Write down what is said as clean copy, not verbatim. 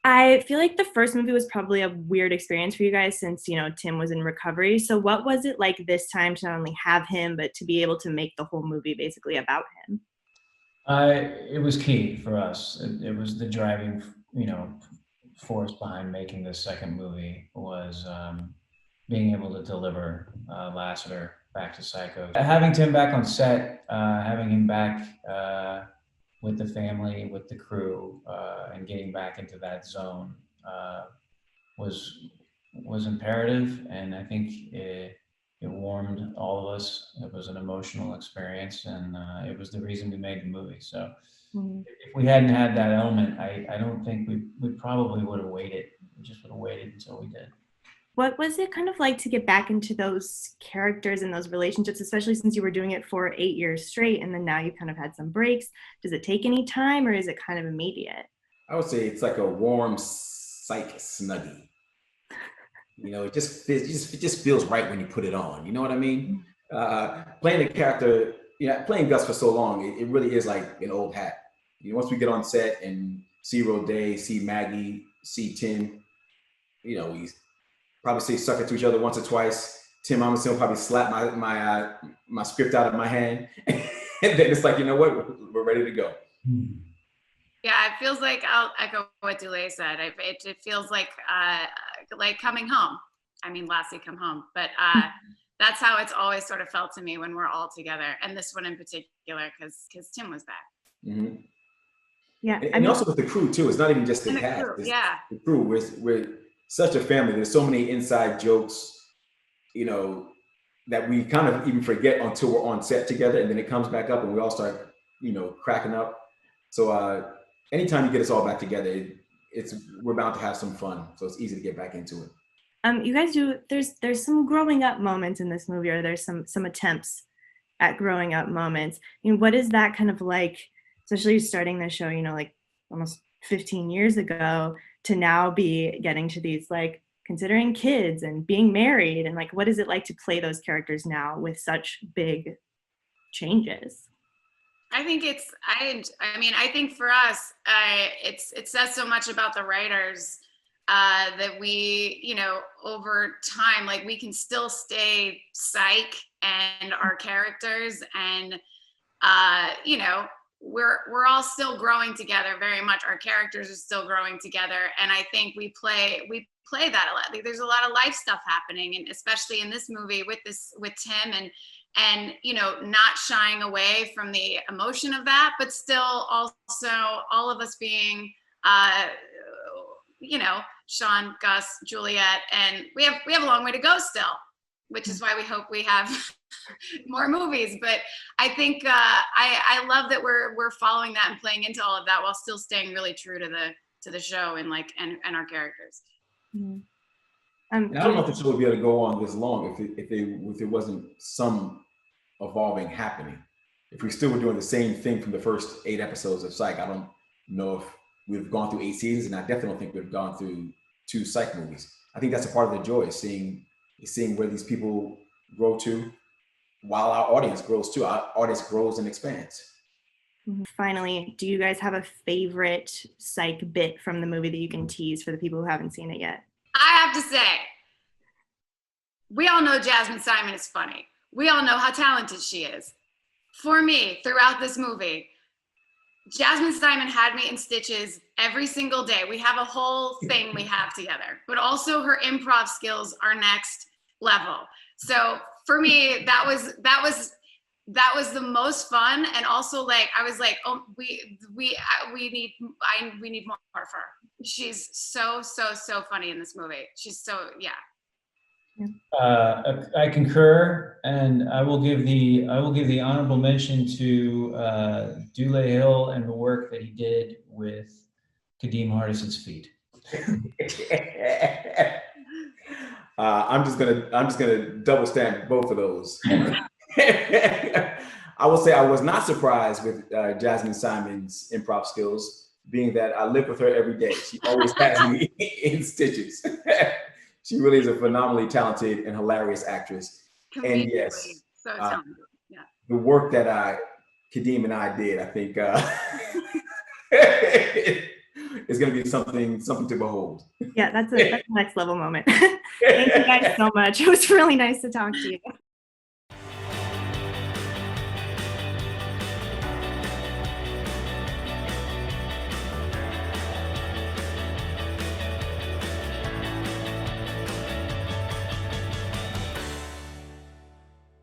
I feel like the first movie was probably a weird experience for you guys since, Tim was in recovery. So what was it like this time to not only have him, but to be able to make the whole movie basically about him? It was key for us. It was the driving, force behind making this second movie was being able to deliver Lassiter back to Psycho. Having Tim back on set, having him back with the family, with the crew, and getting back into that zone was was imperative, and I think it warmed all of us. It was an emotional experience, and it was the reason we made the movie. So Mhm. if we hadn't had that element, I don't think we probably would have waited. We just would have waited until we did. What was it kind of like to get back into those characters and those relationships, especially since you were doing it for 8 years straight and then now you kind of had some breaks? Does it take any time or is it kind of immediate? I would say it's like a warm psych snuggie. It just feels right when you put it on. You know what I mean? Playing the character, playing Gus for so long, it really is like an old hat. Once we get on set and see Roday, see Maggie, see Tim, we probably say suck it to each other once or twice. Tim, I'm gonna probably slap my script out of my hand, and then it's like, you know what, we're ready to go. Yeah, it feels like, I'll echo what Dulé said. It feels like coming home. I mean, Lassie Come Home, but that's how it's always sort of felt to me when we're all together, and this one in particular, because Tim was back. Mm-hmm. Yeah, and also with the crew too. It's not even just the cast. Crew, yeah, the crew. We're such a family. There's so many inside jokes, that we kind of even forget until we're on set together, and then it comes back up, and we all start, cracking up. So anytime you get us all back together, we're bound to have some fun. So it's easy to get back into it. You guys there's some growing up moments in this movie, or there's some attempts at growing up moments. What is that kind of like, especially starting the show, like almost 15 years ago to now be getting to these, like, considering kids and being married, and like, what is it like to play those characters now with such big changes? I think I think for us, it says so much about the writers that we, over time, like, we can still stay Psych and our characters, and we're all still growing together very much. Our characters are still growing together, and I think we play that a lot. Like, there's a lot of life stuff happening, and especially in this movie with Tim, and not shying away from the emotion of that, but still also all of us being Sean, Gus, Juliet, and we have a long way to go still, which is why we hope we have more movies. But I think I love that we're following that and playing into all of that while still staying really true to the show and our characters. Mm-hmm. I don't know if the show would be able to go on this long if it wasn't some evolving happening. If we still were doing the same thing from the first 8 episodes of Psych, I don't know if we've gone through 8 seasons, and I definitely don't think we've gone through 2 Psych movies. I think that's a part of the joy, is seeing where these people grow to, while our audience grows too. Our audience grows and expands. Finally, do you guys have a favorite Psych bit from the movie that you can tease for the people who haven't seen it yet? I have to say, we all know Jasmine Simon is funny. We all know how talented she is. For me, throughout this movie, Jasmine Simon had me in stitches every single day. We have a whole thing we have together, but also her improv skills are next level. So for me, that was the most fun. And also, like, I was like, oh, we need more of her. She's so funny in this movie. She's so, yeah. I concur, and I will give the honorable mention to Dulé Hill and the work that he did with Kadeem Hardison's feet. I'm just gonna double stamp both of those. I will say I was not surprised with Jasmine Simon's improv skills, being that I live with her every day. She always has me in stitches. She really is a phenomenally talented and hilarious actress. And yes, so talented. Yeah. The work that Kadeem and I did, I think is going to be something to behold. Yeah, that's a next level moment. Thank you guys so much. It was really nice to talk to you.